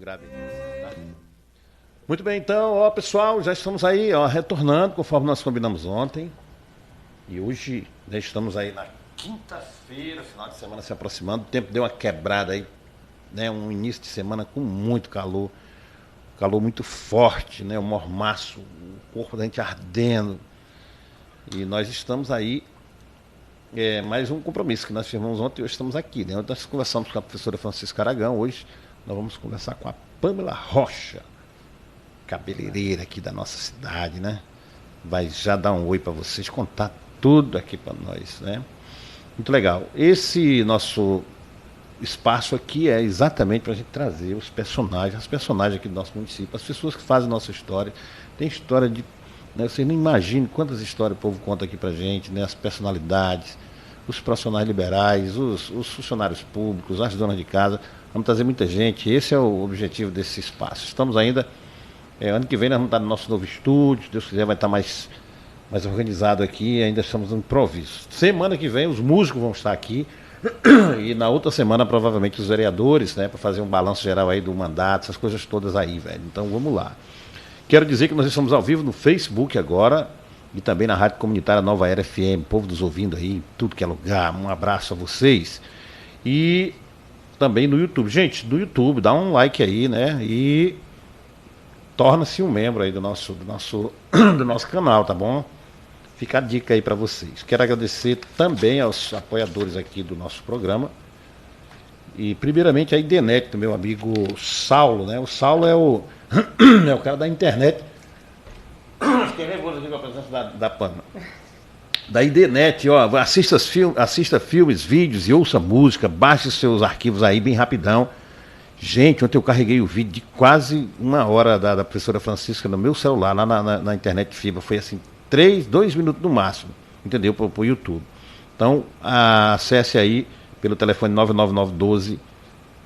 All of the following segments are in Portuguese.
grave nisso, tá? Muito bem, então, ó, pessoal, já estamos aí, ó, retornando, conforme nós combinamos ontem. E hoje, né, estamos aí na quinta-feira, final de semana se aproximando. O tempo deu uma quebrada aí, né? Um início de semana com muito calor. Calor muito forte, né? O mormaço, o corpo da gente ardendo. E nós estamos aí, mais um compromisso que nós firmamos ontem e hoje estamos aqui, né? Ontem nós conversamos com a professora Francisca Aragão, hoje nós vamos conversar com a Pamela Rocha, cabeleireira aqui da nossa cidade, né? Vai já dar um oi para vocês, contar tudo aqui para nós, né? Muito legal. Esse nosso espaço aqui é exatamente para a gente trazer os personagens, as personagens aqui do nosso município, as pessoas que fazem nossa história. Tem história de, né, vocês não imaginam quantas histórias o povo conta aqui pra gente, né? As personalidades, os profissionais liberais, os funcionários públicos, as donas de casa. Vamos trazer muita gente. Esse é o objetivo desse espaço. Estamos ainda, ano que vem nós vamos estar no nosso novo estúdio, se Deus quiser vai estar mais organizado aqui, ainda estamos no improviso. Semana que vem os músicos vão estar aqui e na outra semana provavelmente os vereadores, né, para fazer um balanço geral aí do mandato, essas coisas todas aí, velho. Então vamos lá. Quero dizer que nós estamos ao vivo no Facebook agora e também na Rádio Comunitária Nova Era FM, povo nos ouvindo aí, tudo que é lugar. Um abraço a vocês. E também no YouTube. Gente, do YouTube, dá um like aí, né? E torna-se um membro aí do nosso canal, tá bom? Fica a dica aí para vocês. Quero agradecer também aos apoiadores aqui do nosso programa. E primeiramente a Idenete, do meu amigo Saulo, né? O Saulo é o cara da internet. Fiquei nervoso aqui com a presença da Pamela. Da Idenete, ó, assista filmes, vídeos e ouça música, baixe seus arquivos aí bem rapidão. Gente, ontem eu carreguei o vídeo de quase 1 hora da professora Francisca no meu celular, lá na internet fibra. Foi assim, 2 minutos no máximo, entendeu? Pro YouTube. Então, acesse aí pelo telefone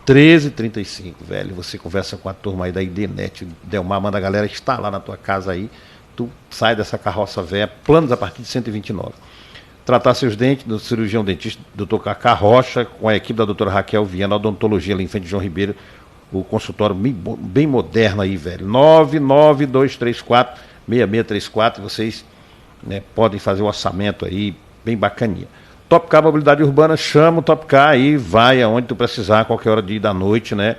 99912-1335, velho. Você conversa com a turma aí da Idenete, Delmar, manda a galera instalar na tua casa aí. Tu sai dessa carroça velha, planos a partir de 129. Tratar seus dentes do cirurgião dentista Dr. Cacá Rocha, com a equipe da doutora Raquel Viana, odontologia ali em frente de João Ribeiro, o consultório bem moderno aí, velho. 99234-6634, vocês, né, podem fazer o orçamento aí, bem bacaninha. Topcar Mobilidade Urbana, chama o Topcar aí, vai aonde tu precisar, qualquer hora da noite, né?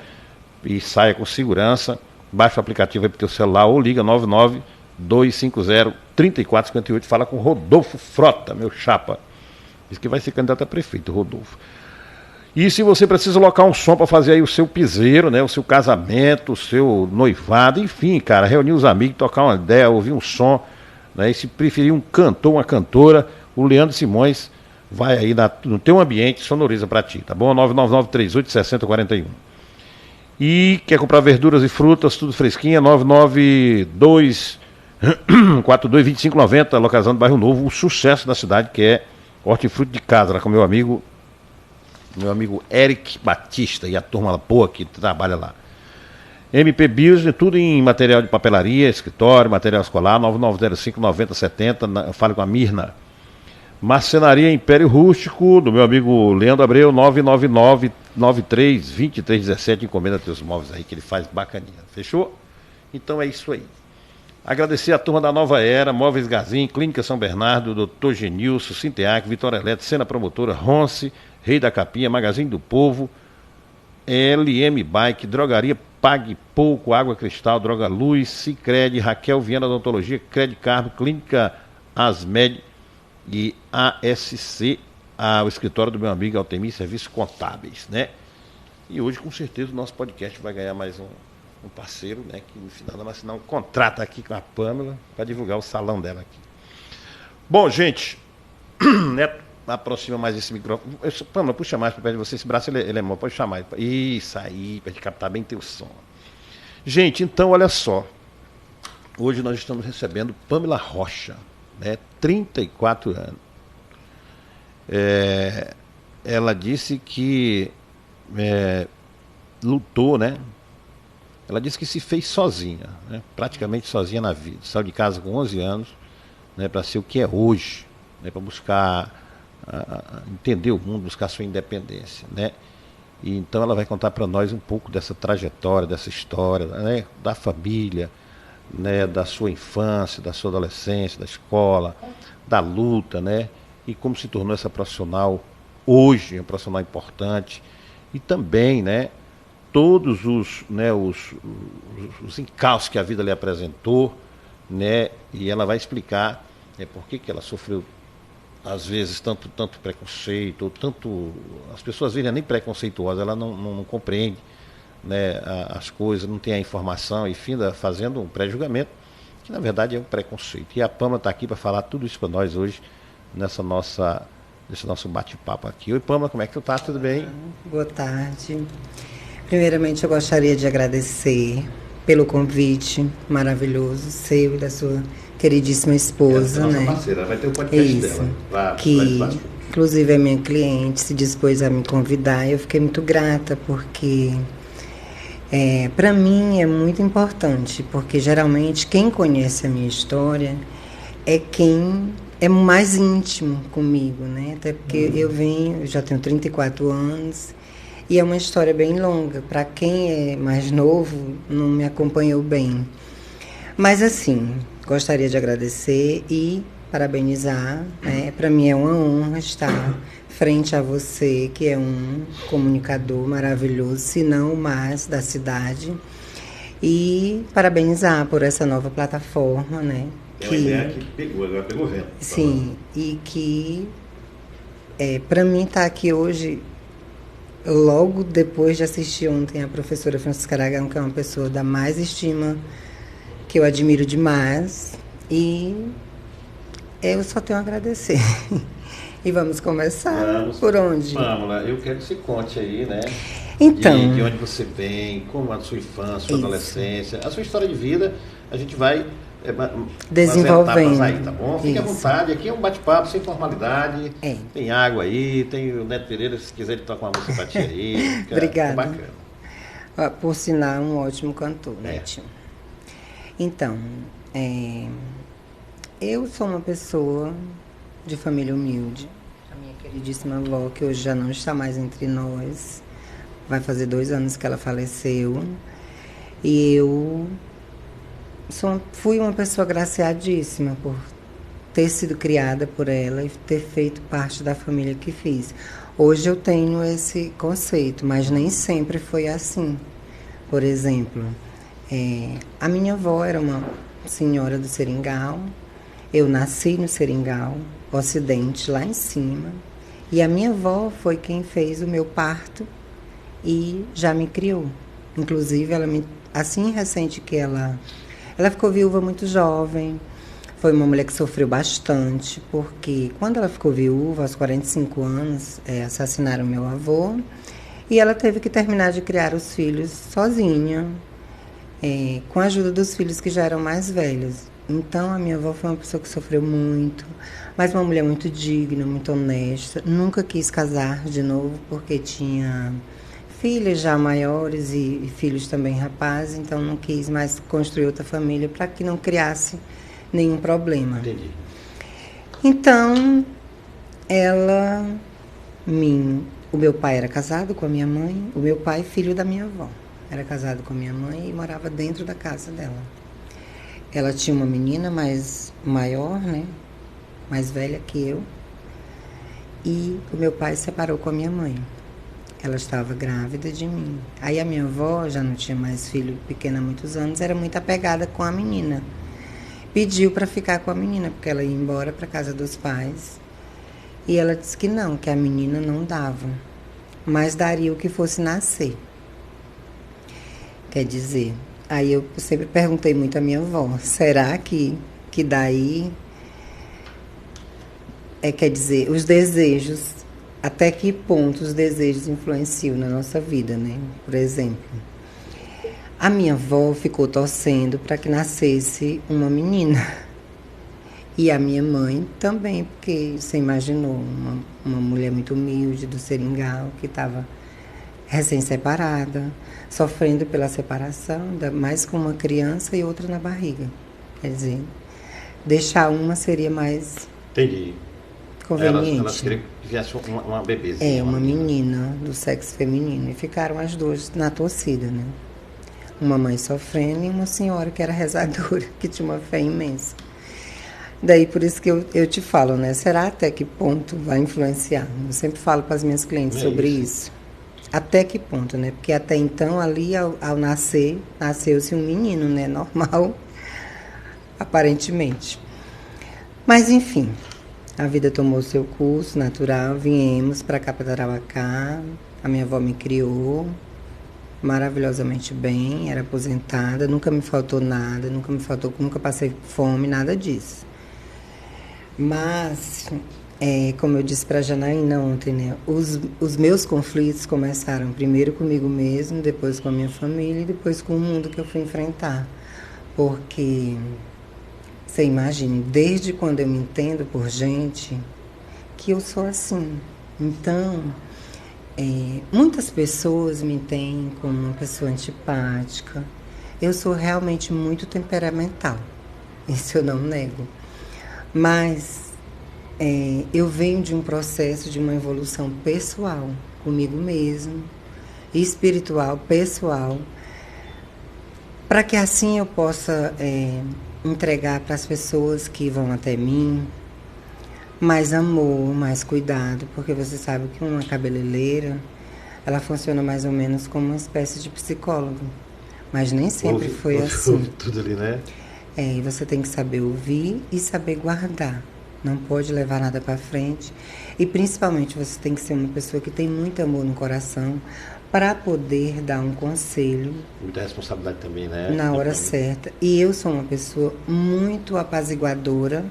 E saia com segurança, baixa o aplicativo aí pro teu celular ou liga 99250-3458, fala com Rodolfo Frota, meu chapa. Diz que vai ser candidato a prefeito, Rodolfo. E se você precisa colocar um som para fazer aí o seu piseiro, né? O seu casamento, o seu noivado, enfim, cara, reunir os amigos, tocar uma ideia, ouvir um som, né? E se preferir um cantor, uma cantora, o Leandro Simões vai aí no teu ambiente, sonoriza para ti, tá bom? 999386041. E quer comprar verduras e frutas, tudo fresquinha, 992422590, localizando Bairro Novo, o sucesso da cidade, que é hortifruti de casa, lá com meu amigo Eric Batista e a turma boa que trabalha lá. MP Business, tudo em material de papelaria, escritório, material escolar, 9905-9070, fale com a Mirna. Marcenaria Império Rústico, do meu amigo Leandro Abreu, 999-93-2317, encomenda teus móveis aí, que ele faz bacaninha. Fechou? Então é isso aí. Agradecer a turma da Nova Era, Móveis Gazin, Clínica São Bernardo, Dr. Genilson, Sinteac, Vitória Elétrica, Sena Promotora, Ronce, Rei da Capinha, Magazine do Povo, LM Bike, Drogaria Pague Pouco, Água Cristal, Droga Luz, Sicredi, Raquel Viana Odontologia, Cred Carmo, Clínica Asmed e ASC, o escritório do meu amigo Altemir, Serviços Contábeis, né? E hoje, com certeza, o nosso podcast vai ganhar mais um parceiro, né? Que no final vai assinar um contrato aqui com a Pamela para divulgar o salão dela aqui. Bom, gente, né? Aproxima mais esse microfone. Pamela, puxa mais para perto de você. Esse braço ele é mó, pode chamar. Isso aí, para captar bem teu som. Gente, então, olha só. Hoje nós estamos recebendo Pamela Rocha, né? 34 anos. Ela disse que lutou, né? Ela disse que se fez sozinha, né? Praticamente sozinha na vida. Saiu de casa com 11 anos, né? Para ser o que é hoje, né? Para buscar entender o mundo, buscar sua independência, né? E então ela vai contar para nós um pouco dessa trajetória, dessa história, né, da família, né, da sua infância, da sua adolescência, da escola, da luta, né, e como se tornou essa profissional hoje, um profissional importante, e também, né, todos os, né, os encalços que a vida lhe apresentou, né, e ela vai explicar, né, por que ela sofreu às vezes tanto preconceito, ou tanto as pessoas virem nem preconceituosas, ela não compreende, né, as coisas, não tem a informação e finda fazendo um pré-julgamento, que na verdade é um preconceito. E a Pâmela está aqui para falar tudo isso para nós hoje, nesse nosso bate-papo aqui. Oi, Pâmela, como é que tu tá? Tudo bem? Boa tarde. Primeiramente, eu gostaria de agradecer pelo convite maravilhoso seu e da sua queridíssima esposa, nossa né? parceira, vai ter o podcast Isso, dela. que inclusive é minha cliente, se dispôs a me convidar. Eu fiquei muito grata porque para mim é muito importante, porque geralmente quem conhece a minha história é quem é mais íntimo comigo, né? Até porque eu já tenho 34 anos e é uma história bem longa. Para quem é mais novo, não me acompanhou bem. Mas assim, gostaria de agradecer e parabenizar, né? Para mim é uma honra estar frente a você, que é um comunicador maravilhoso, se não o mais da cidade. E parabenizar por essa nova plataforma, né? É uma ideia que agora pegou vento. Sim, e que para mim estar aqui hoje, logo depois de assistir ontem a professora Francisca Aragão, que é uma pessoa da mais estima, que eu admiro demais, e eu só tenho a agradecer. E vamos começar por onde? Pâmela, eu quero que você conte aí, né? Então, de onde você vem, como a sua infância, sua isso. adolescência, a sua história de vida, a gente vai Desenvolvendo. aí, tá bom? Fique à vontade, aqui é um bate-papo sem formalidade. Tem água aí, tem o Neto Pereira, se quiser ele toca uma música pra ti aí. Obrigada. É bacana. Por sinal, um ótimo cantor, Netinho. Então, eu sou uma pessoa de família humilde. A minha queridíssima avó, que hoje já não está mais entre nós, vai fazer 2 anos que ela faleceu. E eu fui uma pessoa agraciadíssima por ter sido criada por ela e ter feito parte da família que fiz. Hoje eu tenho esse conceito, mas nem sempre foi assim. Por exemplo, a minha avó era uma senhora do Seringal. Eu nasci no Seringal, Ocidente, lá em cima. E a minha avó foi quem fez o meu parto e já me criou. Inclusive, assim recente que ela ficou viúva muito jovem. Foi uma mulher que sofreu bastante, porque quando ela ficou viúva, aos 45 anos, assassinaram meu avô. E ela teve que terminar de criar os filhos sozinha, com a ajuda dos filhos que já eram mais velhos. Então, a minha avó foi uma pessoa que sofreu muito, mas uma mulher muito digna, muito honesta. Nunca quis casar de novo, porque tinha filhas já maiores e filhos também rapazes, então não quis mais construir outra família para que não criasse nenhum problema. Entendi. Então, o meu pai era casado com a minha mãe, o meu pai, filho da minha avó, era casado com a minha mãe e morava dentro da casa dela. Ela tinha uma menina maior, né, mais velha que eu, e o meu pai se separou com a minha mãe. Ela estava grávida de mim. Aí a minha avó, já não tinha mais filho pequeno há muitos anos, era muito apegada com a menina. Pediu para ficar com a menina, porque ela ia embora para casa dos pais. E ela disse que não, que a menina não dava, mas daria o que fosse nascer. Quer dizer, aí eu sempre perguntei muito à minha avó, será que daí, quer dizer, os desejos, até que ponto os desejos influenciam na nossa vida, né? Por exemplo, a minha avó ficou torcendo para que nascesse uma menina. E a minha mãe também, porque você imaginou, uma mulher muito humilde do Seringal, que estava recém-separada, sofrendo pela separação, ainda mais com uma criança e outra na barriga. Quer dizer, deixar uma seria mais conveniente. Elas queriam que viesse uma bebezinha. É, uma menina do sexo feminino. E ficaram as duas na torcida, né? Uma mãe sofrendo e uma senhora que era rezadora, que tinha uma fé imensa. Daí, por isso que eu te falo, né? Será até que ponto vai influenciar? Eu sempre falo para as minhas clientes sobre isso. Até que ponto, né? Porque até então, ali, ao nascer, nasceu-se um menino, né? Normal, aparentemente. Mas, enfim, a vida tomou seu curso natural, viemos para cá, para Tarauacá. A minha avó me criou maravilhosamente bem, era aposentada, nunca me faltou nada, nunca passei fome, nada disso. Mas, como eu disse para a Janaína ontem, né, os meus conflitos começaram primeiro comigo mesmo, depois com a minha família e depois com o mundo que eu fui enfrentar. Porque, você imagine, desde quando eu me entendo por gente, que eu sou assim. Então, muitas pessoas me têm como uma pessoa antipática. Eu sou realmente muito temperamental, isso eu não nego. Mas eu venho de um processo de uma evolução pessoal, comigo mesmo, espiritual, pessoal, para que assim eu possa entregar para as pessoas que vão até mim mais amor, mais cuidado, porque você sabe que uma cabeleireira, ela funciona mais ou menos como uma espécie de psicólogo, mas nem sempre foi assim. Ouve tudo ali, né? E você tem que saber ouvir e saber guardar. Não pode levar nada para frente. E principalmente você tem que ser uma pessoa que tem muito amor no coração para poder dar um conselho. Muita responsabilidade também, né? Na hora certa. E eu sou uma pessoa muito apaziguadora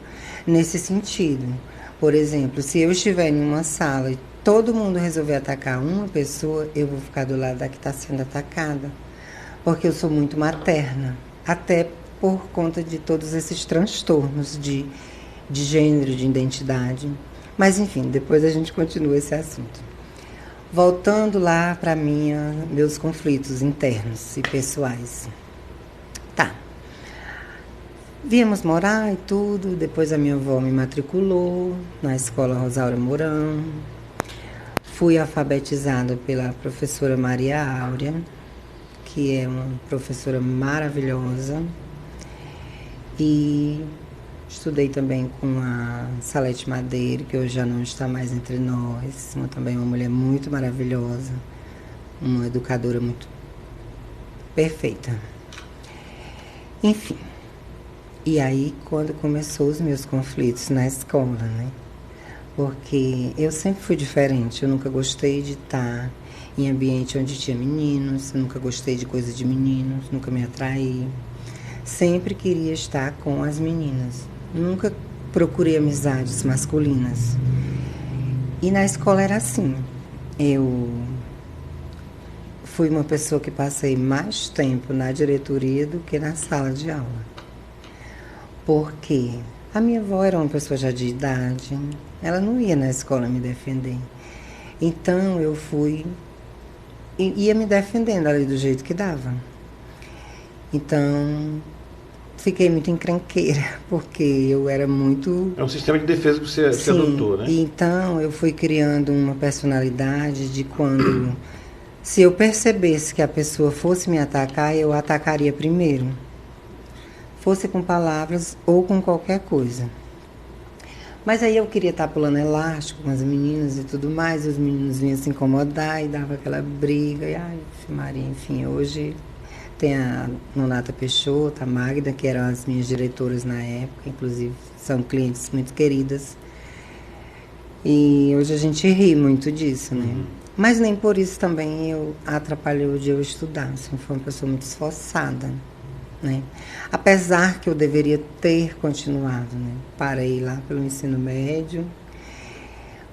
nesse sentido. Por exemplo, se eu estiver em uma sala e todo mundo resolver atacar uma pessoa, eu vou ficar do lado da que está sendo atacada. Porque eu sou muito materna. Até por conta de todos esses transtornos de gênero, de identidade. Mas, enfim, depois a gente continua esse assunto. Voltando lá para meus conflitos internos e pessoais. Tá. Viemos morar e tudo, depois a minha avó me matriculou na escola Rosaura Mourão. Fui alfabetizada pela professora Maria Áurea, que é uma professora maravilhosa. E estudei também com a Salete Madeira, que hoje já não está mais entre nós, também uma mulher muito maravilhosa, uma educadora muito perfeita. Enfim, e aí quando começou os meus conflitos na escola, né? Porque eu sempre fui diferente, eu nunca gostei de estar em ambiente onde tinha meninos, nunca gostei de coisa de meninos, nunca me atraí. Sempre queria estar com as meninas. Nunca procurei amizades masculinas. E na escola era assim. Eu fui uma pessoa que passei mais tempo na diretoria do que na sala de aula. Porque a minha avó era uma pessoa já de idade. Ela não ia na escola me defender. Então eu ia me defendendo ali do jeito que dava. Então, fiquei muito encrenqueira, porque eu era muito... É um sistema de defesa que você adotou, né? Então, eu fui criando uma personalidade de quando... Se eu percebesse que a pessoa fosse me atacar, eu atacaria primeiro. Fosse com palavras ou com qualquer coisa. Mas aí eu queria estar pulando elástico com as meninas e tudo mais, e os meninos vinham se incomodar e dava aquela briga. E, ai, Maria, enfim, hoje... Tem a Nonata Peixoto, a Magda, que eram as minhas diretoras na época, inclusive são clientes muito queridas. E hoje a gente ri muito disso, né? Uhum. Mas nem por isso também atrapalhou de eu estudar. Assim, foi uma pessoa muito esforçada, né? Apesar que eu deveria ter continuado, né? Parei lá pelo ensino médio.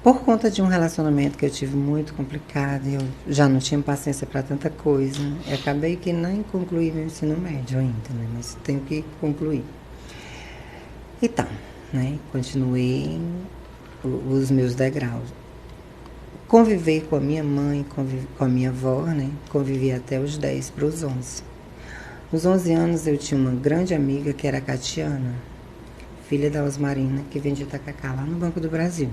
Por conta de um relacionamento que eu tive muito complicado, eu já não tinha paciência para tanta coisa. Eu acabei que nem concluí meu ensino médio ainda, né? Mas tenho que concluir. Então, né? Continuei os meus degraus. Conviver com a minha mãe, com a minha avó, né? Convivi até os 10 para os 11. Nos 11 anos eu tinha uma grande amiga que era a Catiana, filha da Osmarina, que vendia tacacá lá no Banco do Brasil.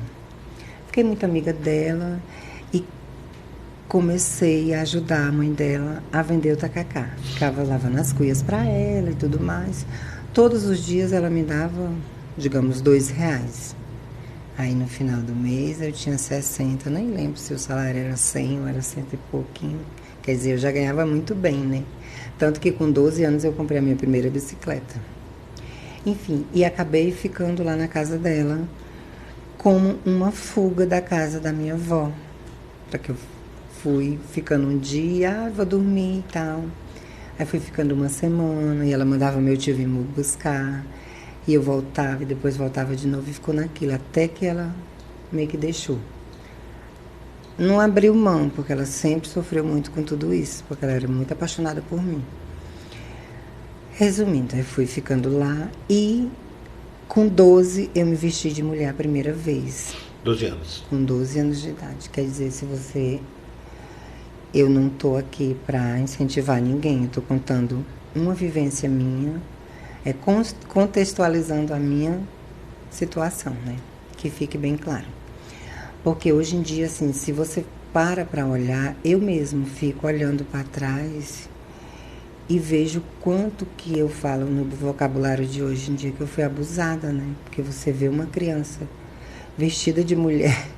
fiquei muito amiga dela e comecei a ajudar a mãe dela a vender o tacacá. Ficava lavando as cuias para ela e tudo mais. Todos os dias ela me dava, digamos, R$ 2. Aí no final do mês eu tinha 60, nem lembro se o salário era 100 ou era 100 e pouquinho. Quer dizer, eu já ganhava muito bem, né? Tanto que com 12 anos eu comprei a minha primeira bicicleta. Enfim, e acabei ficando lá na casa dela como uma fuga da casa da minha avó. Para que eu fui ficando um dia, vou dormir e tal. Aí fui ficando uma semana e ela mandava meu tio vir me buscar. E eu voltava e depois voltava de novo e ficou naquilo, até que ela meio que deixou. Não abriu mão, porque ela sempre sofreu muito com tudo isso, porque ela era muito apaixonada por mim. Resumindo, eu fui ficando lá e com 12 eu me vesti de mulher a primeira vez. 12 anos. Com 12 anos de idade. Quer dizer, se você... Eu não estou aqui para incentivar ninguém, eu estou contando uma vivência minha, contextualizando a minha situação, né? Que fique bem claro. Porque hoje em dia, assim, se você para olhar, eu mesmo fico olhando para trás e vejo quanto que eu falo no vocabulário de hoje em dia, que eu fui abusada, né? Porque você vê uma criança vestida de mulher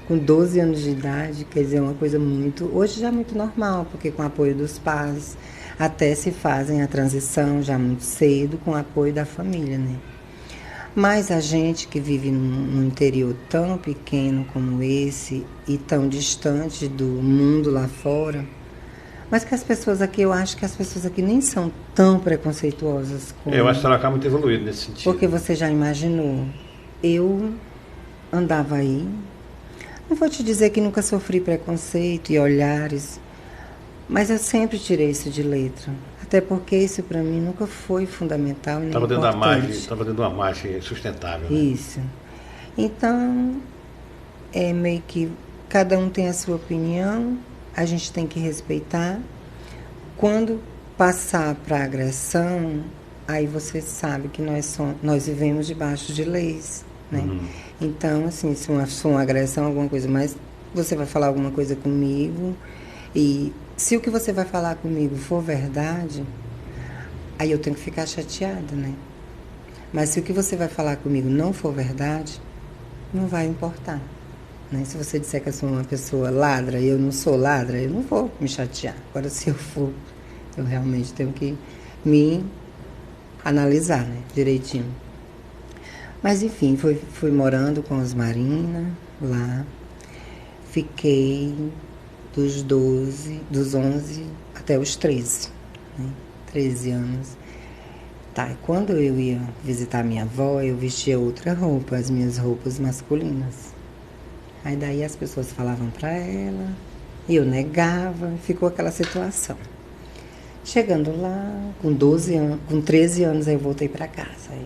com 12 anos de idade, quer dizer, uma coisa muito... Hoje já é muito normal, porque com o apoio dos pais, até se fazem a transição já muito cedo, com o apoio da família, né? Mas a gente que vive num interior tão pequeno como esse e tão distante do mundo lá fora, mas que as pessoas aqui, eu acho que as pessoas aqui nem são tão preconceituosas como... Eu acho que Sorocaba é muito evoluído nesse sentido. Porque você já imaginou, eu andava aí, não vou te dizer que nunca sofri preconceito e olhares, mas eu sempre tirei isso de letra. Até porque isso para mim nunca foi fundamental e nem importante. Estava dentro de uma margem sustentável. Né? Isso. Então, é meio que cada um tem a sua opinião, a gente tem que respeitar. Quando passar para agressão, aí você sabe que nós vivemos debaixo de leis, né? Então, assim, se for uma agressão, alguma coisa, mas você vai falar alguma coisa comigo e se o que você vai falar comigo for verdade, aí eu tenho que ficar chateada, né? Mas se o que você vai falar comigo não for verdade, não vai importar, né? Se você disser que eu sou uma pessoa ladra e eu não sou ladra, eu não vou me chatear. Agora, se eu for, eu realmente tenho que me analisar, né? Direitinho. Mas, enfim, fui morando com as Marina lá. Fiquei dos 11 até os 13, né? 13 anos. Tá, e quando eu ia visitar minha avó, eu vestia outra roupa, as minhas roupas masculinas. Aí daí as pessoas falavam pra ela, e eu negava, ficou aquela situação. Chegando lá, com 13 anos, aí eu voltei pra casa. Aí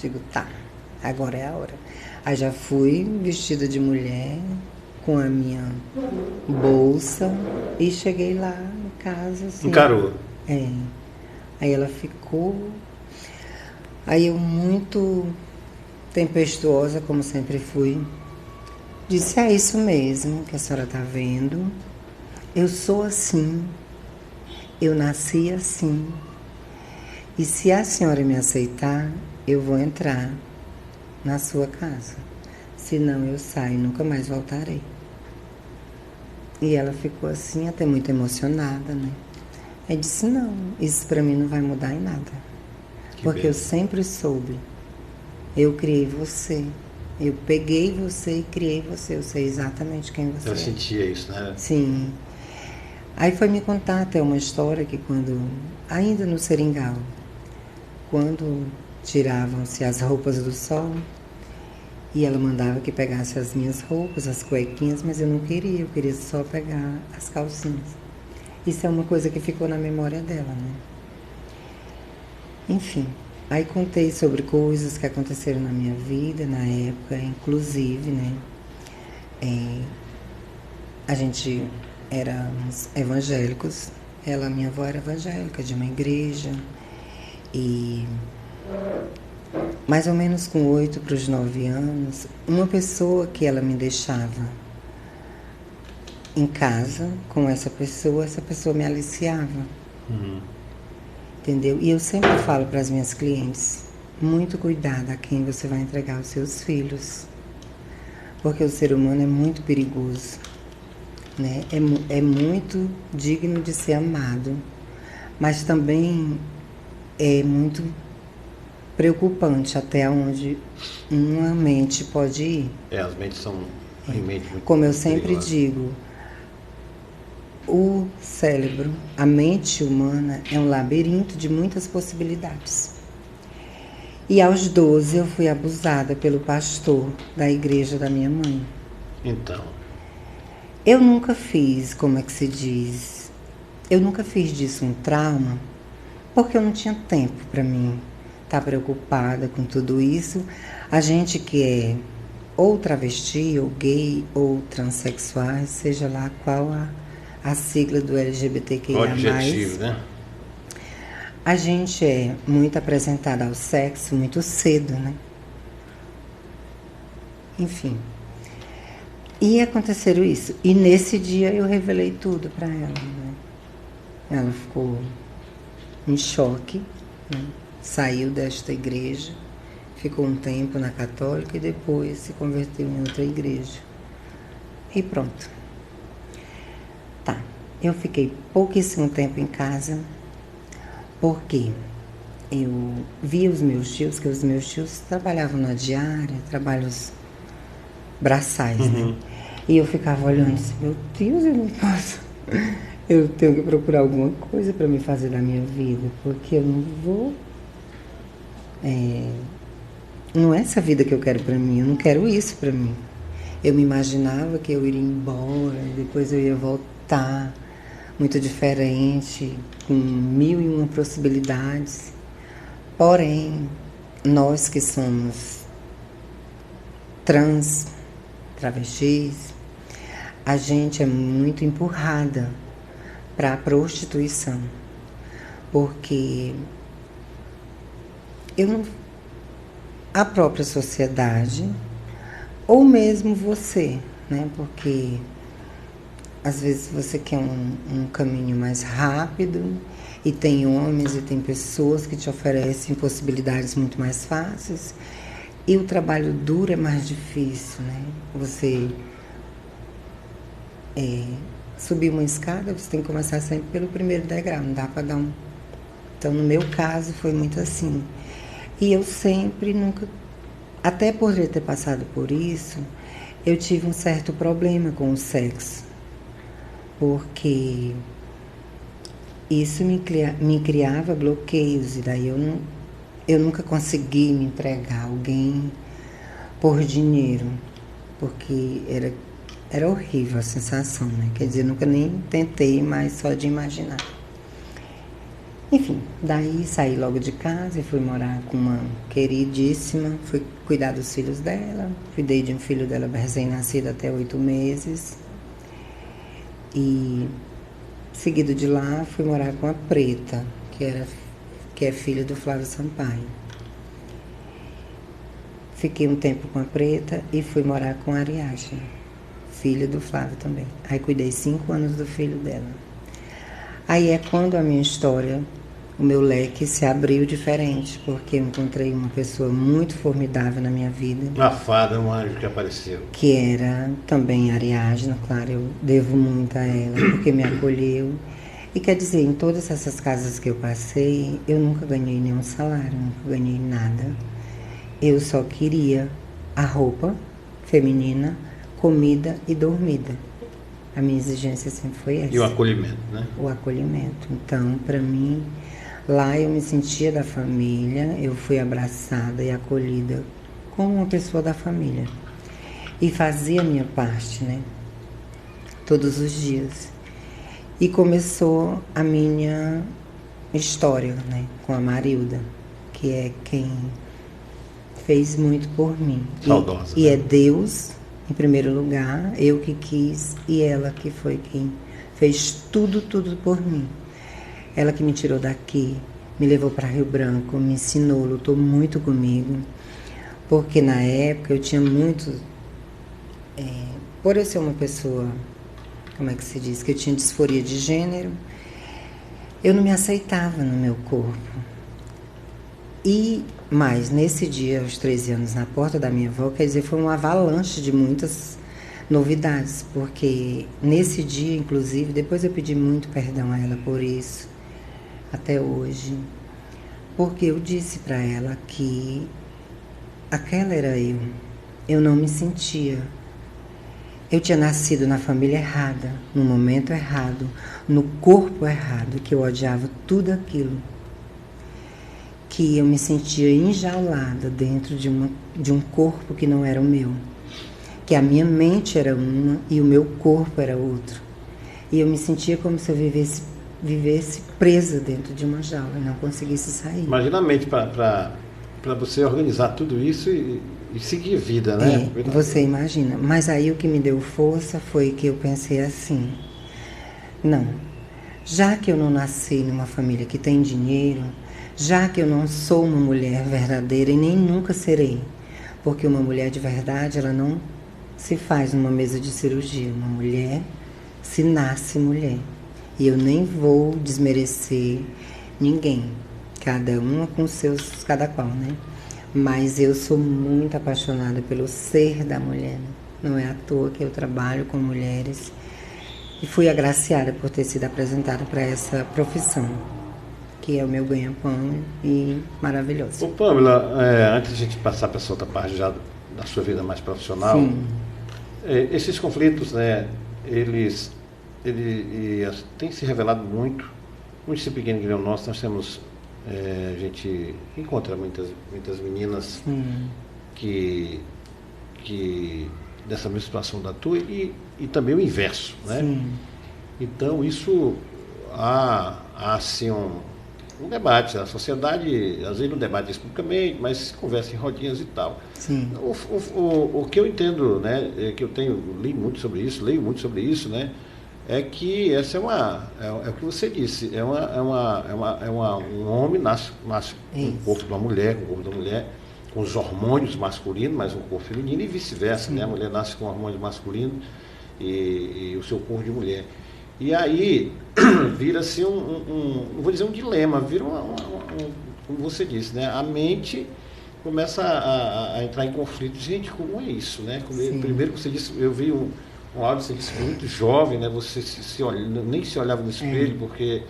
digo, tá, agora é a hora. Aí já fui vestida de mulher, com a minha bolsa, e cheguei lá em casa, assim. Encarou? É. Aí ela ficou. Aí eu, muito tempestuosa, como sempre fui, disse, é isso mesmo que a senhora está vendo. Eu sou assim. Eu nasci assim. E se a senhora me aceitar, eu vou entrar na sua casa. Senão eu saio e nunca mais voltarei. E ela ficou assim, até muito emocionada, né? Aí disse, não, isso pra mim não vai mudar em nada. Porque eu sempre soube. Eu criei você. Eu peguei você e criei você. Eu sei exatamente quem você é. Eu sentia isso, né? Sim. Aí foi me contar até uma história que ainda no Seringal, quando tiravam-se as roupas do sol, e ela mandava que pegasse as minhas roupas, as cuequinhas, mas eu não queria, eu queria só pegar as calcinhas. Isso é uma coisa que ficou na memória dela, né? Enfim, aí contei sobre coisas que aconteceram na minha vida, na época, inclusive, né? A gente éramos evangélicos, minha avó era evangélica, de uma igreja, e mais ou menos com 8 para os 9 anos, uma pessoa que ela me deixava em casa com essa pessoa me aliciava. Entendeu? E eu sempre falo para as minhas clientes, muito cuidado a quem você vai entregar os seus filhos. Porque o ser humano é muito perigoso, né? É muito digno de ser amado, mas também é muito preocupante até onde uma mente pode ir. As mentes são realmente muito Como eu sempre perigosas. digo, o cérebro, a mente humana é um labirinto de muitas possibilidades. E aos 12 eu fui abusada pelo pastor da igreja da minha mãe. Então, Eu nunca fiz, como é que se diz? Eu nunca fiz disso um trauma, porque eu não tinha tempo para mim estar preocupada com tudo isso. A gente que é ou travesti, ou gay, ou transexuais, seja lá qual a sigla do LGBTQIA+, objetivo, né? a gente é muito apresentada ao sexo muito cedo, né? Enfim. E aconteceu isso. E nesse dia eu revelei tudo para ela, né? Ela ficou em choque, né? Saiu desta igreja, ficou um tempo na católica e depois se converteu em outra igreja. E pronto. Tá. Eu fiquei pouquíssimo tempo em casa, porque eu via os meus tios, que os meus tios trabalhavam na diária, trabalhos braçais, né? E eu ficava olhando assim, meu Deus, eu não posso. Eu tenho que procurar alguma coisa para me fazer da minha vida, porque eu não vou. Não é essa vida que eu quero para mim, eu não quero isso para mim. Eu me imaginava que eu iria embora, depois eu ia voltar, muito diferente, com 1001 possibilidades. Porém, nós que somos trans, travestis, a gente é muito empurrada para a prostituição, porque a própria sociedade, ou mesmo você, né? Porque às vezes você quer um caminho mais rápido e tem homens e tem pessoas que te oferecem possibilidades muito mais fáceis. E o trabalho duro é mais difícil, né? Você subir uma escada, você tem que começar sempre pelo primeiro degrau, não dá para dar um... Então, no meu caso, foi muito assim. E eu sempre, nunca... Até por eu ter passado por isso, eu tive um certo problema com o sexo. Porque isso me criava bloqueios, e daí eu nunca consegui me entregar a alguém por dinheiro, porque era horrível a sensação, né? Quer dizer, nunca nem tentei, mas só de imaginar. Enfim, daí saí logo de casa e fui morar com uma queridíssima, fui cuidar dos filhos dela, cuidei de um filho dela recém-nascido até 8 meses. E seguido de lá fui morar com a Preta, que é filha do Flávio Sampaio. Fiquei um tempo com a Preta e fui morar com a Ariadne, filha do Flávio também. Aí cuidei 5 anos do filho dela. Aí é quando a minha história, o meu leque se abriu diferente, porque eu encontrei uma pessoa muito formidável na minha vida. Uma fada, um anjo que apareceu. Que era também Ariadne, claro, eu devo muito a ela, porque me acolheu. E quer dizer, em todas essas casas que eu passei, eu nunca ganhei nenhum salário, nunca ganhei nada. Eu só queria a roupa feminina, comida e dormida. A minha exigência sempre foi essa. E o acolhimento, né? O acolhimento. Então, para mim, lá eu me sentia da família, eu fui abraçada e acolhida como uma pessoa da família. E fazia a minha parte, né? Todos os dias. E começou a minha história, né? Com a Marilda, que é quem fez muito por mim. Saudosa. E é Deus, em primeiro lugar, eu que quis, e ela que foi quem fez tudo por mim. Ela que me tirou daqui, me levou para Rio Branco, me ensinou, lutou muito comigo, porque na época eu tinha muito, por eu ser uma pessoa, como é que se diz, que eu tinha disforia de gênero, eu não me aceitava no meu corpo. Mas nesse dia, aos 13 anos, na porta da minha avó, quer dizer, foi uma avalanche de muitas novidades, porque nesse dia, inclusive, depois eu pedi muito perdão a ela por isso, até hoje, porque eu disse para ela que aquela era eu não me sentia. Eu tinha nascido na família errada, no momento errado, no corpo errado, que eu odiava tudo aquilo, que eu me sentia enjaulada dentro de um corpo que não era o meu, que a minha mente era uma e o meu corpo era outro. E eu me sentia como se eu vivesse presa dentro de uma jaula e não conseguisse sair. Imagina a mente para você organizar tudo isso e seguir vida, né? Você imagina. Mas aí o que me deu força foi que eu pensei assim, não, já que eu não nasci numa família que tem dinheiro, já que eu não sou uma mulher verdadeira e nem nunca serei, porque uma mulher de verdade, ela não se faz numa mesa de cirurgia. Uma mulher se nasce mulher. E eu nem vou desmerecer ninguém, cada uma com seus, cada qual, né? Mas eu sou muito apaixonada pelo ser da mulher. Não é à toa que eu trabalho com mulheres e fui agraciada por ter sido apresentada para essa profissão, que é o meu ganha-pão e maravilhoso. Ô Pamela, antes de a gente passar para essa outra parte já da sua vida mais profissional, esses conflitos, né, eles têm se revelado muito. No município pequeno que é o nosso, nós temos, a gente encontra muitas meninas que dessa mesma situação da tua e também o inverso, né? Sim. Então isso há assim um debate, a sociedade às vezes não debate isso publicamente, mas se conversa em rodinhas e tal. Sim. O que eu entendo, né, é que eu leio muito sobre isso, né, é que essa é o que você disse, um homem nasce com o corpo de uma mulher, com o corpo da mulher, com os hormônios masculinos, mas um corpo feminino e vice-versa, né? A mulher nasce com hormônios masculinos e o seu corpo de mulher. E aí vira-se não vou dizer um dilema, vira como você disse, né? A mente começa a entrar em conflito. Gente, como é isso, né? Primeiro que você disse, eu vi um áudio, você disse muito jovem, né? Você nem se olhava no espelho, porque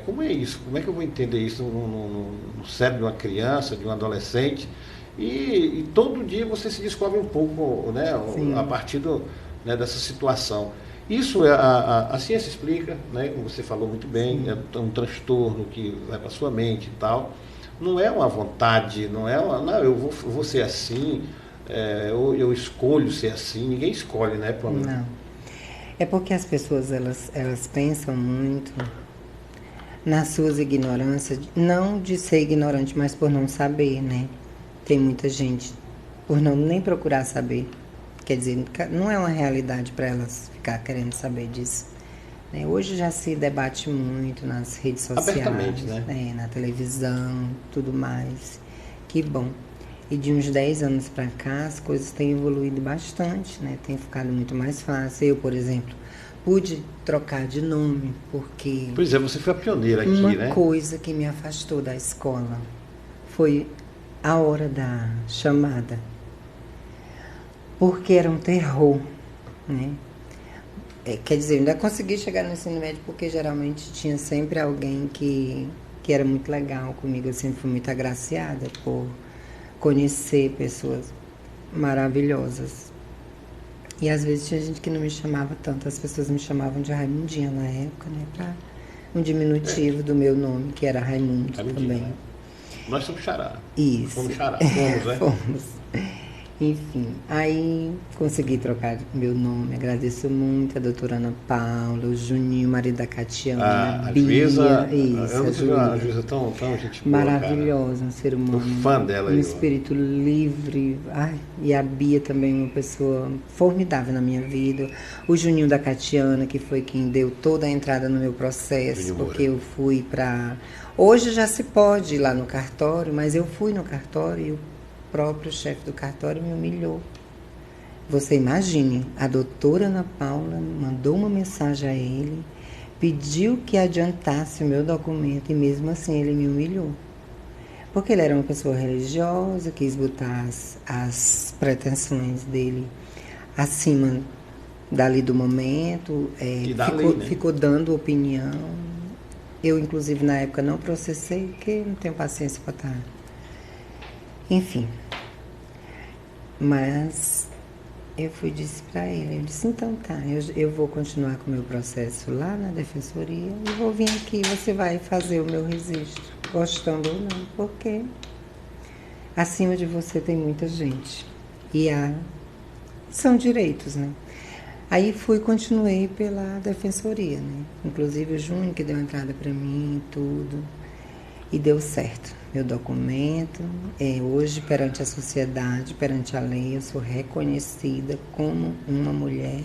como é isso? Como é que eu vou entender isso no cérebro de uma criança, de um adolescente? E todo dia você se descobre um pouco, né? A partir dessa situação. Isso a ciência explica, né? Como você falou muito bem, é um transtorno que vai para a sua mente e tal. Não é uma vontade, não, eu vou ser assim, eu escolho ser assim. Ninguém escolhe, né, Pamela? Não. É porque as pessoas elas pensam muito nas suas ignorâncias, não de ser ignorante, mas por não saber, né? Tem muita gente por não nem procurar saber. Quer dizer, não é uma realidade para elas ficar querendo saber disso. Né? Hoje já se debate muito nas redes sociais, abertamente, né? Na televisão, tudo mais. Que bom. E de uns 10 anos para cá, as coisas têm evoluído bastante, né? Tem ficado muito mais fácil. Eu, por exemplo, pude trocar de nome, porque... Pois é, você foi a pioneira aqui, né? Uma coisa que me afastou da escola foi a hora da chamada. Porque era um terror, né? Quer dizer, eu ainda consegui chegar no ensino médio porque geralmente tinha sempre alguém que era muito legal comigo. Eu sempre fui muito agraciada por conhecer pessoas maravilhosas. E às vezes tinha gente que não me chamava tanto, as pessoas me chamavam de Raimundinha na época, né? Pra um diminutivo do meu nome, que era Raimundo também. Né? Nós somos xará. Isso. Fomos xará, fomos, né? Fomos. Enfim, aí consegui trocar meu nome, agradeço muito a doutora Ana Paula, o Juninho, marido da Catiana, A Bia, juíza, isso, eu a nunca vi uma juíza. juíza tão gente boa, cara. Maravilhosa, um ser Sou humano, fã dela um aí, ó. espírito livre. Ai, e a Bia também, uma pessoa formidável na minha vida. O Juninho da Catiana, que foi quem deu toda a entrada no meu processo, Juninho porque Moura. eu fui para. Hoje já se pode ir lá no cartório, mas eu fui no cartório e o próprio chefe do cartório me humilhou. Você imagine, a doutora Ana Paula mandou uma mensagem a ele, pediu que adiantasse o meu documento e mesmo assim ele me humilhou. Porque ele era uma pessoa religiosa, quis botar as pretensões dele acima dali do momento, E da lei, né? ficou dando opinião. Eu, inclusive, na época não processei, porque não tenho paciência para estar. Enfim. Mas eu fui e disse para ele, eu disse, então tá, eu vou continuar com o meu processo lá na defensoria e vou vir aqui, você vai fazer o meu registro, gostando ou não, porque acima de você tem muita gente. E são direitos, né? Aí continuei pela defensoria, né? Inclusive o Júnior que deu entrada para mim, tudo. E deu certo. Meu documento, hoje perante a sociedade, perante a lei, eu sou reconhecida como uma mulher.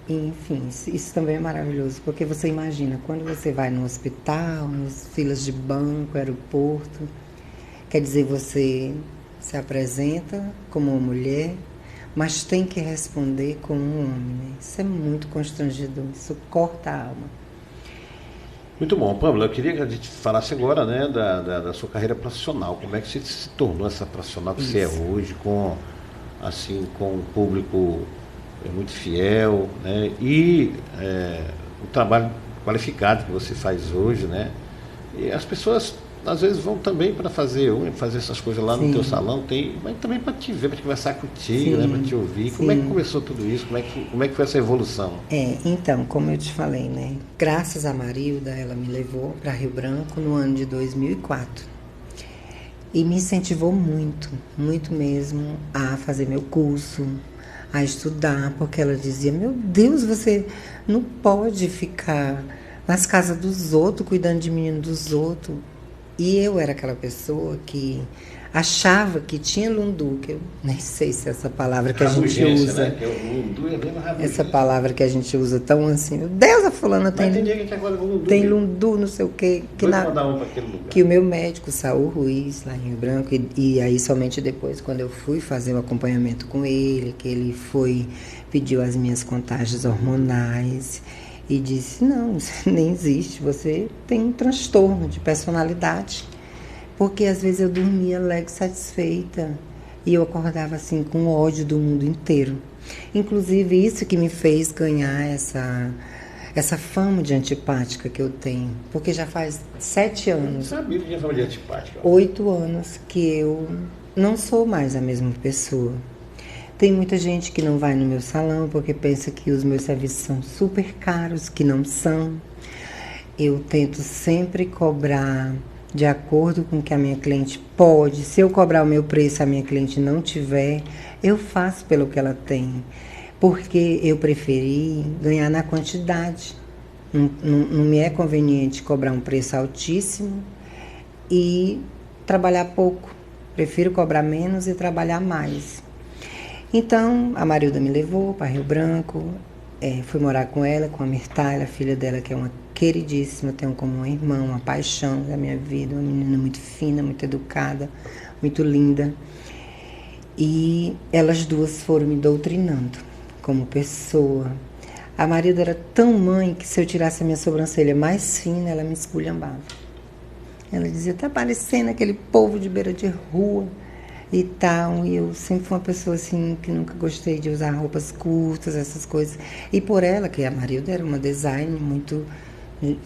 Enfim, isso também é maravilhoso, porque você imagina, quando você vai no hospital, nas filas de banco, aeroporto, quer dizer, você se apresenta como uma mulher, mas tem que responder como um homem, né? Isso é muito constrangedor, isso corta a alma. Muito bom, Pamela, eu queria que a gente falasse agora, né, da sua carreira profissional. Como é que você se tornou essa profissional que você é hoje, com um público muito fiel, né, e o trabalho qualificado que você faz hoje, né? E as pessoas às vezes vão também para fazer essas coisas lá no teu salão, mas também para te ver, para conversar contigo, né, para te ouvir. Como é que começou tudo isso? Como é que foi essa evolução? Então, como eu te falei, né? Graças a Marilda, ela me levou para Rio Branco no ano de 2004 e me incentivou muito, muito mesmo a fazer meu curso, a estudar, porque ela dizia, meu Deus, você não pode ficar nas casas dos outros, cuidando de menino dos outros. E eu era aquela pessoa que achava que tinha lundu, que eu nem sei se é essa palavra que a gente usa. Né? Que lundu é mesmo essa palavra que a gente usa tão assim, meu Deus, a fulana tem lundu, não sei o quê. Que o meu médico, Saul Ruiz, lá em Rio Branco, e aí somente depois, quando eu fui fazer o acompanhamento com ele, que ele pediu as minhas contagens hormonais, e disse, não, isso nem existe, você tem um transtorno de personalidade. Porque às vezes eu dormia alegre, satisfeita, e eu acordava assim com ódio do mundo inteiro. Inclusive isso que me fez ganhar essa fama de antipática que eu tenho. Porque já faz 7 anos. Eu não sabia que tinha fama de antipática. 8 anos que eu não sou mais a mesma pessoa. Tem muita gente que não vai no meu salão porque pensa que os meus serviços são super caros, que não são. Eu tento sempre cobrar de acordo com o que a minha cliente pode. Se eu cobrar o meu preço e a minha cliente não tiver, eu faço pelo que ela tem. Porque eu preferi ganhar na quantidade. Não me é conveniente cobrar um preço altíssimo e trabalhar pouco. Prefiro cobrar menos e trabalhar mais. Então, a Marilda me levou para Rio Branco, fui morar com ela, com a Mirthaila, a filha dela, que é uma queridíssima, tenho como uma irmã, uma paixão da minha vida, uma menina muito fina, muito educada, muito linda. E elas duas foram me doutrinando como pessoa. A Marilda era tão mãe que se eu tirasse a minha sobrancelha mais fina, ela me esculhambava. Ela dizia, tá parecendo aquele povo de beira de rua e tal, e eu sempre fui uma pessoa assim que nunca gostei de usar roupas curtas, essas coisas. E por ela, que a Marilda era uma design muito,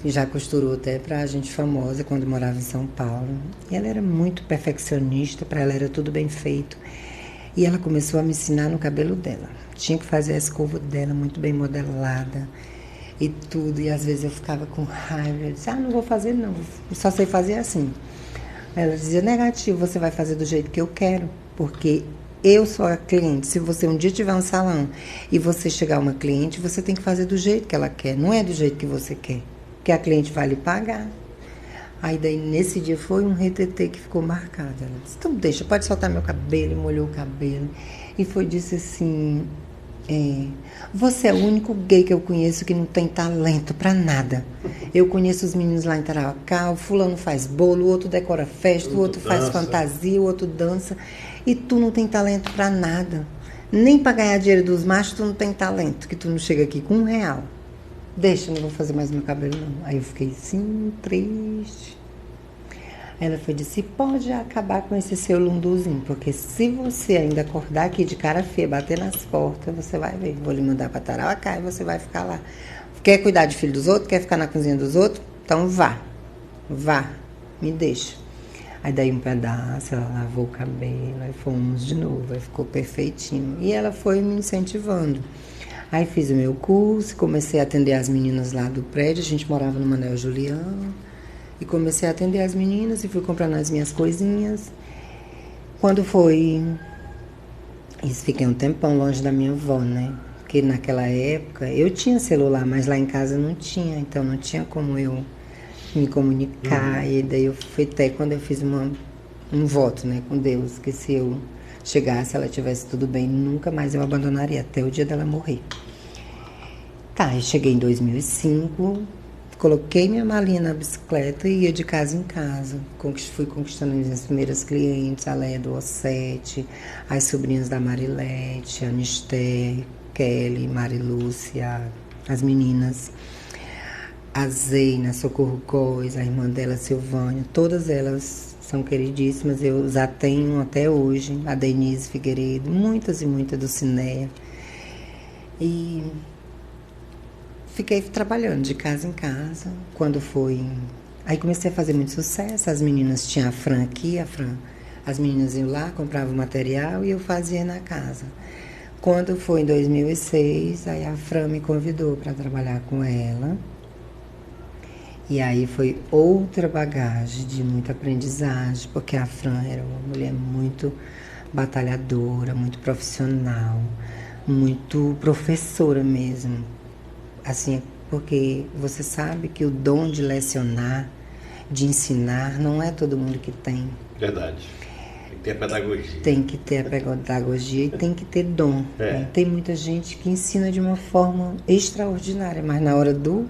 já costurou até pra gente famosa quando morava em São Paulo. E ela era muito perfeccionista, para ela era tudo bem feito. E ela começou a me ensinar no cabelo dela. Tinha que fazer a escova dela muito bem modelada e tudo. E às vezes eu ficava com raiva, eu disse, não vou fazer não, só sei fazer assim. Ela dizia, negativo, você vai fazer do jeito que eu quero, porque eu sou a cliente. Se você um dia tiver um salão e você chegar uma cliente, você tem que fazer do jeito que ela quer, não é do jeito que você quer, que a cliente vai lhe pagar. Aí daí nesse dia foi um retetê que ficou marcado. Ela disse, então deixa, pode soltar meu cabelo, e molhou o cabelo. E disse assim, você é o único gay que eu conheço que não tem talento pra nada. Eu conheço os meninos lá em Tarauacá, o fulano faz bolo, o outro decora festa, o outro faz fantasia, o outro dança. E tu não tem talento pra nada. Nem pra ganhar dinheiro dos machos tu não tem talento, que tu não chega aqui com R$1. Deixa, não vou fazer mais meu cabelo não. Aí eu fiquei assim, triste. Ela disse, pode acabar com esse seu lunduzinho, porque se você ainda acordar aqui de cara feia, bater nas portas, você vai ver. Vou lhe mandar pra Tarauacá e você vai ficar lá. Quer cuidar de filho dos outros? Quer ficar na cozinha dos outros? Então vá, me deixa. Aí daí um pedaço, ela lavou o cabelo, aí fomos de novo, aí ficou perfeitinho. E ela foi me incentivando. Aí fiz o meu curso, comecei a atender as meninas lá do prédio, a gente morava no Manuel Julião. E comecei a atender as meninas e fui comprando as minhas coisinhas. Quando foi... Isso, fiquei um tempão longe da minha avó, né? Porque naquela época eu tinha celular, mas lá em casa não tinha. Então não tinha como eu me comunicar. E daí foi até quando eu fiz um voto, né, com Deus, que se eu chegasse, ela tivesse tudo bem, nunca mais eu abandonaria, até o dia dela morrer. Tá, eu cheguei em 2005... Coloquei minha malinha na bicicleta e ia de casa em casa. Fui conquistando as primeiras clientes, a Leia do Ossete, as sobrinhas da Marilete, a Nisté, Kelly, Marilúcia, as meninas. A Zeina, Socorro Góes, a irmã dela, Silvânia, todas elas são queridíssimas. Eu já tenho até hoje, a Denise Figueiredo, muitas e muitas do Cineia. E... fiquei trabalhando de casa em casa. Quando foi... Aí comecei a fazer muito sucesso. As meninas tinham a Fran aqui, as meninas iam lá, compravam material e eu fazia na casa. Quando foi em 2006, aí a Fran me convidou para trabalhar com ela. E aí foi outra bagagem de muita aprendizagem, porque a Fran era uma mulher muito batalhadora, muito profissional, muito professora mesmo. Assim, porque você sabe que o dom de lecionar, de ensinar, não é todo mundo que tem. Verdade. Tem que ter a pedagogia. Tem que ter a pedagogia e tem que ter dom. Tem muita gente que ensina de uma forma extraordinária, mas na hora do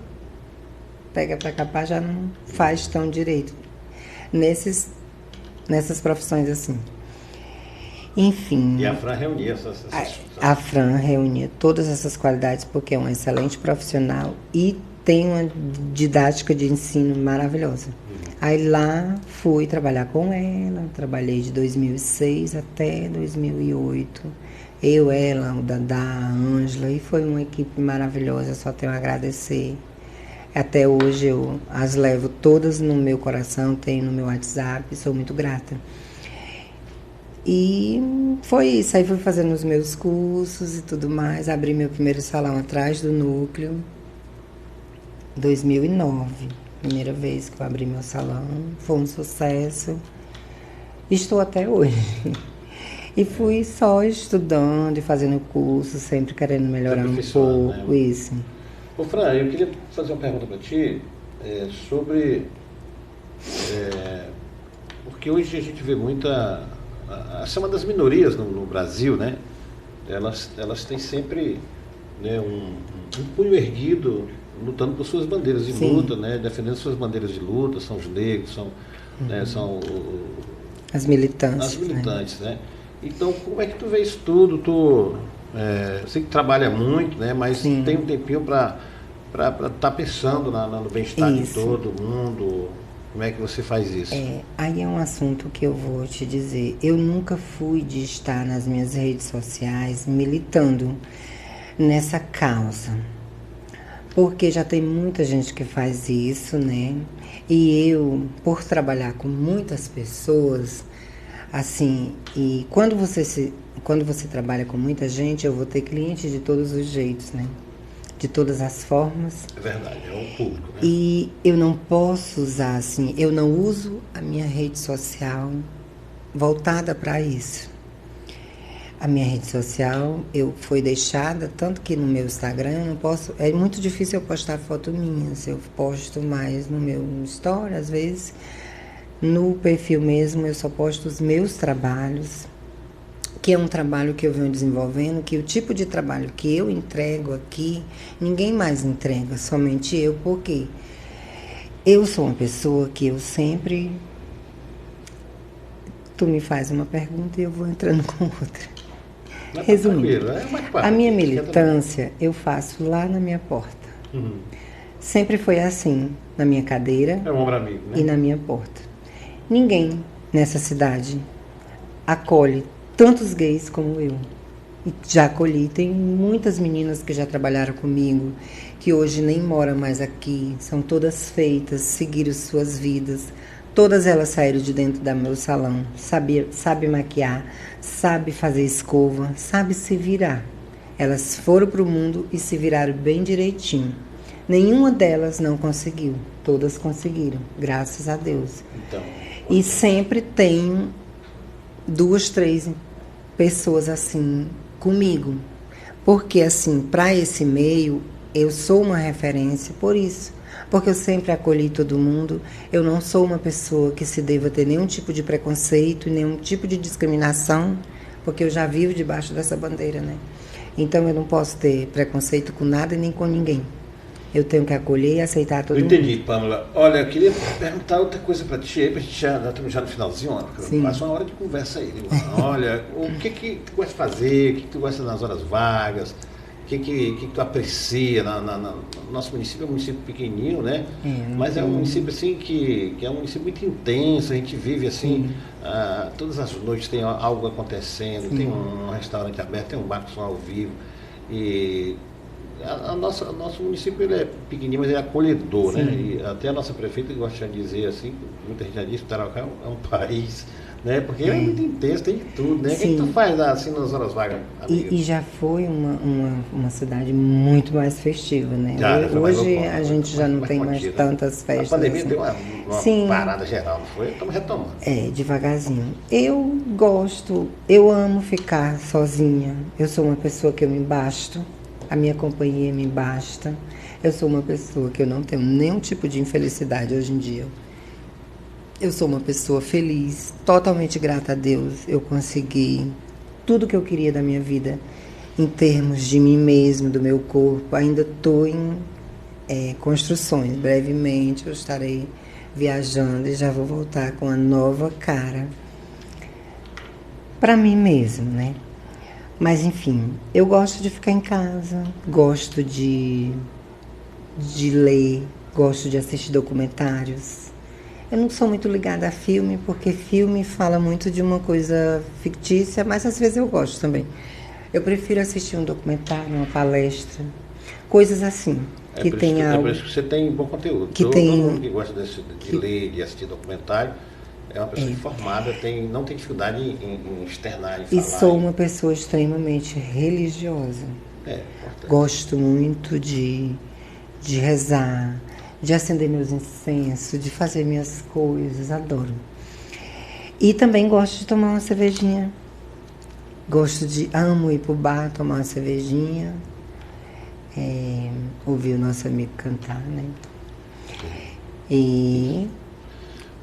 pega pra capar já não faz tão direito. Nessas profissões assim. Enfim. E a Fran reunia essas... A Fran reunia todas essas qualidades porque é uma excelente profissional e tem uma didática de ensino maravilhosa. Aí lá fui trabalhar com ela, trabalhei de 2006 até 2008. Eu, ela, o Dadá, a Ângela, e foi uma equipe maravilhosa, só tenho a agradecer. Até hoje eu as levo todas no meu coração, tenho no meu WhatsApp, sou muito grata. E foi isso, aí fui fazendo os meus cursos e tudo mais, abri meu primeiro salão atrás do núcleo, 2009, primeira vez que eu abri meu salão, foi um sucesso, estou até hoje. E fui só estudando e fazendo curso, sempre querendo melhorar um pouco, né? Isso. Ô Fran, eu queria fazer uma pergunta para ti sobre... porque hoje a gente vê muita... Essa é uma das minorias no Brasil, né? Elas têm sempre, né, um punho erguido, lutando por suas bandeiras de luta, né? Defendendo suas bandeiras de luta, são os negros, né, são as militantes. As militantes, né? Então, como é que tu vê isso tudo? Eu sei que trabalha muito, né? Mas tem um tempinho para estar pensando no bem-estar de todo mundo. Como é que você faz isso? Aí é um assunto que eu vou te dizer. Eu nunca fui de estar nas minhas redes sociais militando nessa causa. Porque já tem muita gente que faz isso, né? E eu, por trabalhar com muitas pessoas, assim, e quando você trabalha com muita gente, eu vou ter cliente de todos os jeitos, né? De todas as formas. É verdade, é um público, né? E eu não posso usar assim, eu não uso a minha rede social voltada para isso. A minha rede social foi deixada, tanto que no meu Instagram eu não posso. É muito difícil eu postar foto minha. Eu posto mais no meu story, às vezes. No perfil mesmo eu só posto os meus trabalhos, que é um trabalho que eu venho desenvolvendo, que o tipo de trabalho que eu entrego aqui, ninguém mais entrega, somente eu, porque eu sou uma pessoa que eu sempre... Tu me faz uma pergunta e eu vou entrando com outra. Resumindo, a minha militância eu faço lá na minha porta. Sempre foi assim, na minha cadeira e na minha porta. Ninguém nessa cidade acolhe tantos gays como eu. E já acolhi, tem muitas meninas que já trabalharam comigo, que hoje nem moram mais aqui, são todas feitas, seguiram suas vidas. Todas elas saíram de dentro do meu salão, sabe maquiar, sabe fazer escova, sabe se virar. Elas foram para o mundo e se viraram bem direitinho. Nenhuma delas não conseguiu, todas conseguiram, graças a Deus. Então, e sempre tenho 2, 3 pessoas assim comigo, porque assim, para esse meio, eu sou uma referência por isso. Porque eu sempre acolhi todo mundo, eu não sou uma pessoa que se deva ter nenhum tipo de preconceito, nenhum tipo de discriminação, porque eu já vivo debaixo dessa bandeira, né? Então eu não posso ter preconceito com nada e nem com ninguém. Eu tenho que acolher e aceitar todo mundo. Entendi, Pâmela. Olha, eu queria perguntar outra coisa para ti, aí, para a gente já estamos já no finalzinho, passa uma hora de conversa aí. Olha, o que tu gosta de fazer, o que tu gosta nas horas vagas? O que tu aprecia? Nosso município é um município pequenininho, né? Mas é um município assim que é um município muito intenso, a gente vive assim, todas as noites tem algo acontecendo, tem um restaurante aberto, tem um bar som ao vivo. E nosso município ele é pequenininho, mas ele é acolhedor, né? E até a nossa prefeita gosta de dizer assim, muita gente já disse que Tarauacá é um país, né? Porque é muito intenso, tem de tudo, né? O que tu faz assim nas horas vagas? E já foi uma cidade muito mais festiva, né? Hoje a gente já não tem mais tantas festas. A pandemia deu uma parada geral, não foi? Estamos retomando. Devagarzinho. Eu amo ficar sozinha. Eu sou uma pessoa que eu me basto. A minha companhia me basta. Eu sou uma pessoa que eu não tenho nenhum tipo de infelicidade hoje em dia. Eu sou uma pessoa feliz, totalmente grata a Deus. Eu consegui tudo que eu queria da minha vida, em termos de mim mesmo, do meu corpo. Ainda estou em construções. Brevemente eu estarei viajando e já vou voltar com a nova cara para mim mesmo, né? Mas enfim, eu gosto de ficar em casa, gosto de ler, gosto de assistir documentários. Eu não sou muito ligada a filme, porque filme fala muito de uma coisa fictícia, mas às vezes eu gosto também. Eu prefiro assistir um documentário, uma palestra, coisas assim, que tem algo... É por isso que você tem bom conteúdo. Todo mundo que gosta de ler, de assistir documentário, é uma pessoa informada, não tem dificuldade em externar, em falar. E sou uma pessoa extremamente religiosa. Gosto muito de rezar, de acender meus incensos, de fazer minhas coisas, adoro. E também gosto de tomar uma cervejinha. Amo ir pro bar, tomar uma cervejinha, ouvir o nosso amigo cantar, né?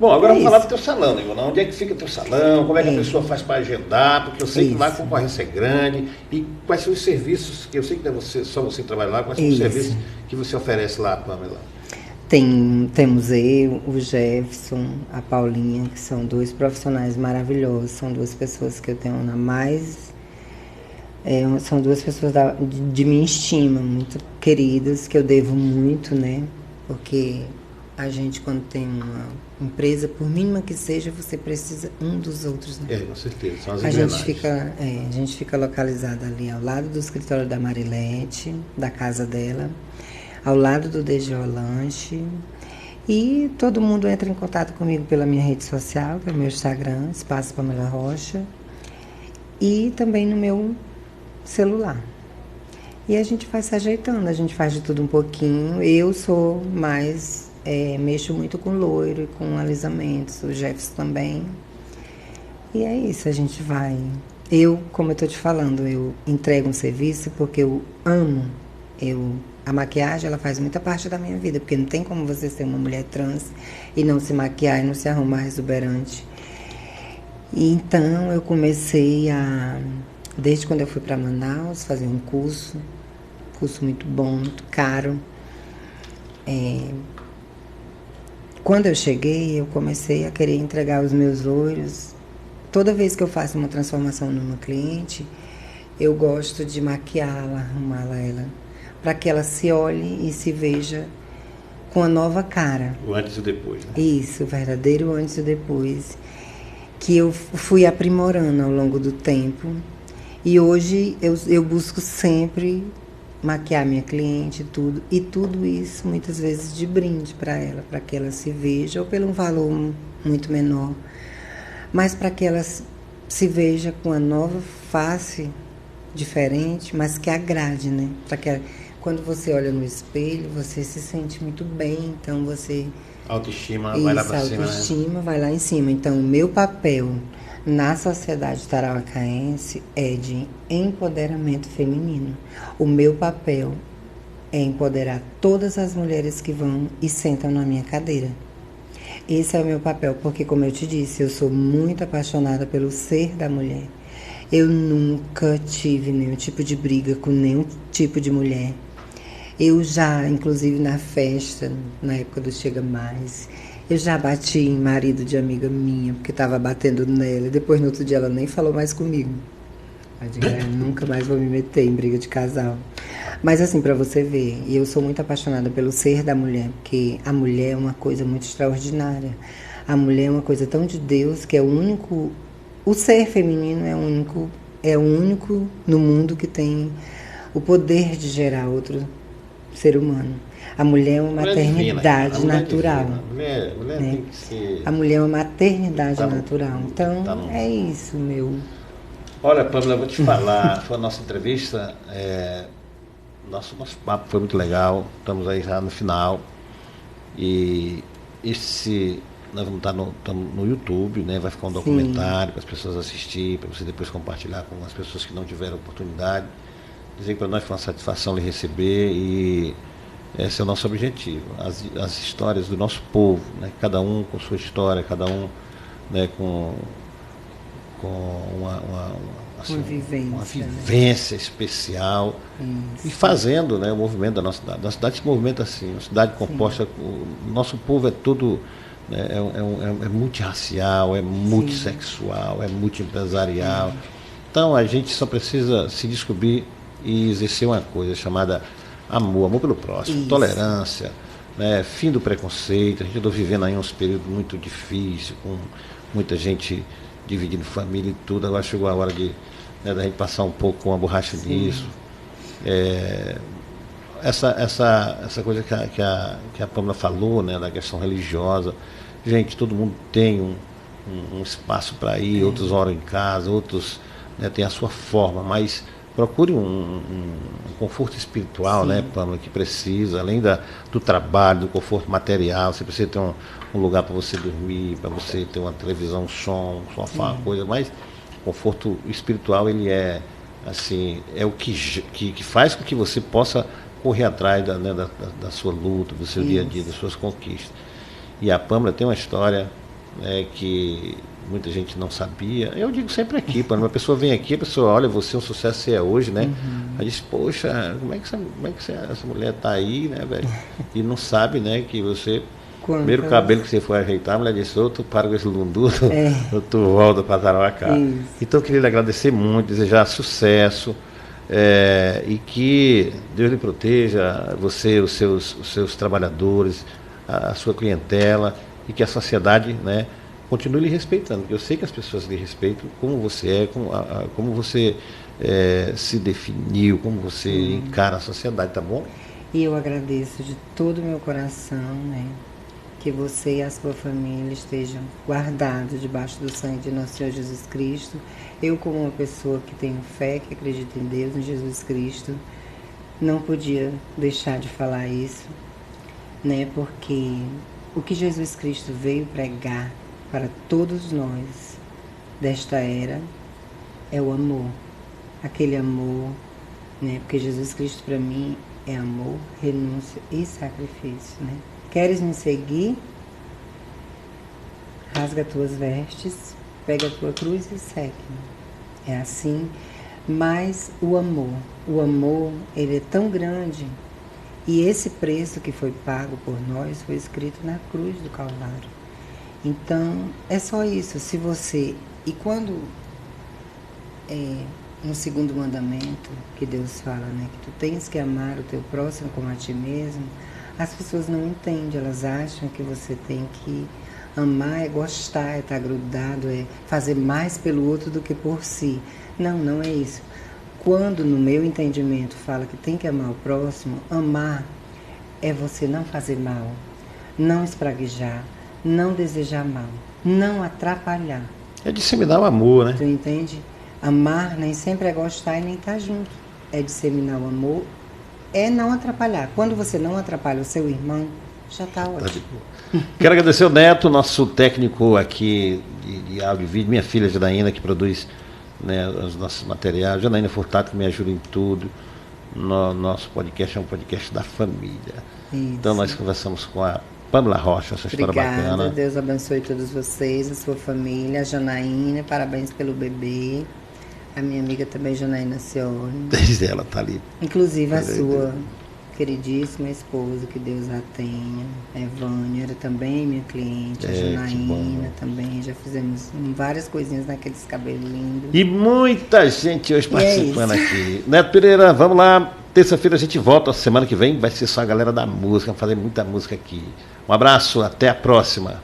Bom, agora vamos falar do teu salão, né, Ivona? Onde é que fica o teu salão? Como é que a pessoa faz para agendar? Porque eu sei que lá a concorrência é grande. E quais são os serviços, que eu sei que só você trabalha lá, quais são os serviços que você oferece lá, Pâmela? Temos eu, o Jefferson, a Paulinha, que são 2 profissionais maravilhosos, são 2 pessoas que eu tenho na mais... são 2 pessoas de minha estima, muito queridas, que eu devo muito, né? Porque a gente, quando tem uma empresa, por mínima que seja, você precisa um dos outros, né? Com certeza, são as a gente fica localizada ali ao lado do escritório da Marilete, da casa dela, ao lado do DGO Lanche, e todo mundo entra em contato comigo pela minha rede social, que é o meu Instagram, Espaço Pamela Rocha, e também no meu celular. E a gente vai se ajeitando, a gente faz de tudo um pouquinho. Eu sou mais, mexo muito com loiro e com alisamentos, o Jefferson também. E é isso, a gente vai Como eu estou te falando, eu entrego um serviço porque eu amo. A maquiagem, ela faz muita parte da minha vida, porque não tem como você ser uma mulher trans e não se maquiar e não se arrumar exuberante. E então eu comecei desde quando eu fui para Manaus, fazer um curso muito bom, muito caro. Quando eu cheguei, eu comecei a querer entregar os meus olhos. Toda vez que eu faço uma transformação numa cliente, eu gosto de maquiá-la, arrumá-la ela, para que ela se olhe e se veja com a nova cara. O antes e o depois, né? Isso, o verdadeiro antes e depois. Que eu fui aprimorando ao longo do tempo. E hoje eu busco sempre maquiar minha cliente e tudo isso muitas vezes de brinde para ela, para que ela se veja, ou pelo um valor muito menor, mas para que ela se veja com a nova face diferente, mas que agrade, né? Para que quando você olha no espelho, você se sente muito bem, então você... Autoestima vai lá para cima, autoestima vai lá em cima. Então, o meu papel na sociedade tarauacaense é de empoderamento feminino. O meu papel é empoderar todas as mulheres que vão e sentam na minha cadeira. Esse é o meu papel, porque, como eu te disse, eu sou muito apaixonada pelo ser da mulher. Eu nunca tive nenhum tipo de briga com nenhum tipo de mulher. Eu já, inclusive na festa, na época do Chega Mais, eu já bati em marido de amiga minha, porque estava batendo nela. E depois, no outro dia, ela nem falou mais comigo. Eu digo, nunca mais vou me meter em briga de casal. Mas assim, para você ver, eu sou muito apaixonada pelo ser da mulher, porque a mulher é uma coisa muito extraordinária. A mulher é uma coisa tão de Deus, que é o único... O ser feminino é o único no mundo que tem o poder de gerar outro ser humano. A mulher é uma maternidade divina, natural. A mulher né? tem que ser... A mulher é uma maternidade natural. Então, é isso, meu. Olha, Pamela, eu vou te falar, foi a nossa entrevista, nosso papo foi muito legal, estamos aí já no final. E nós vamos estar no YouTube, né? Vai ficar um documentário para as pessoas assistirem, para você depois compartilhar com as pessoas que não tiveram oportunidade. Dizer que para nós foi uma satisfação lhe receber e esse é o nosso objetivo. As histórias do nosso povo, né? Cada um com sua história, cada um, né, com uma vivência, né? Especial. Isso. E fazendo, né, o movimento da nossa cidade. A cidade se movimenta assim, uma cidade composta, o nosso povo é tudo, né, é multirracial, é multissexual, é multiempresarial. Então a gente só precisa se descobrir e exercer uma coisa chamada amor pelo próximo, isso. Tolerância, né, fim do preconceito. A gente está vivendo aí uns períodos muito difíceis, com muita gente dividindo família e tudo. Agora chegou a hora da gente passar um pouco com a borracha nisso. Essa coisa que a Pamela falou, né, da questão religiosa. Gente, todo mundo tem um espaço para ir, outros oram em casa, outros, né, têm a sua forma, mas procure um conforto espiritual, né, Pamela, que precisa, além do trabalho, do conforto material. Você precisa ter um lugar para você dormir, para você ter uma televisão, um som, um sofá, uma coisa, mas o conforto espiritual, ele é assim, é o que faz com que você possa correr atrás da sua luta, do seu dia a dia, das suas conquistas. E a Pamela tem uma história, né, que muita gente não sabia. Eu digo sempre aqui, quando uma pessoa vem aqui, a pessoa olha você, um sucesso você é hoje, né? Aí diz, poxa, como é que essa mulher está aí, né, velho? E não sabe, né, que você... Primeiro cabelo que você foi ajeitar, a mulher disse, ou tu para com esse lundudo, ou tu volta para Tarauacá. Então eu queria lhe agradecer muito, desejar sucesso, e que Deus lhe proteja, você, os seus trabalhadores, a sua clientela, e que a sociedade, né, continue lhe respeitando, porque eu sei que as pessoas lhe respeitam como você é, como você se definiu, como você encara a sociedade, tá bom? E eu agradeço de todo o meu coração, né, que você e a sua família estejam guardados debaixo do sangue de nosso Senhor Jesus Cristo. Eu, como uma pessoa que tenho fé, que acredita em Deus, em Jesus Cristo, não podia deixar de falar isso, né, porque o que Jesus Cristo veio pregar para todos nós desta era é o amor. Aquele amor, né? Porque Jesus Cristo para mim é amor, renúncia e sacrifício, né? Queres me seguir? Rasga tuas vestes, pega a tua cruz e segue-me. É assim, mas o amor, ele é tão grande, e esse preço que foi pago por nós foi escrito na cruz do Calvário. Então, é só isso. Se você... E quando, no segundo mandamento, que Deus fala, né? Que tu tens que amar o teu próximo como a ti mesmo, as pessoas não entendem, elas acham que você tem que amar, é gostar, é estar grudado, é fazer mais pelo outro do que por si. Não, não é isso. Quando, no meu entendimento, fala que tem que amar o próximo, amar é você não fazer mal, não espraguejar, não desejar mal, não atrapalhar. É disseminar o amor, né? Tu entende? Amar nem sempre é gostar e nem estar junto. É disseminar o amor, é não atrapalhar. Quando você não atrapalha o seu irmão, já está ótimo. Quero agradecer o Neto, nosso técnico aqui de áudio e vídeo, minha filha Janaína, que produz, né, os nossos materiais, Janaína Furtado, que me ajuda em tudo. Nosso podcast é um podcast da família. Isso. Então nós conversamos com a Pamela Rocha, essa história bacana. Deus abençoe todos vocês, a sua família, a Janaína, parabéns pelo bebê. A minha amiga também, Janaína Cione. Desde ela tá ali. Inclusive a sua queridíssima esposa, que Deus a tenha. A Evânia era também minha cliente, a Janaína também. Já fizemos várias coisinhas naqueles cabelos lindos. E muita gente hoje participando aqui. Neto Pereira, vamos lá. Terça-feira a gente volta, semana que vem vai ser só a galera da música, vamos fazer muita música aqui. Um abraço, até a próxima.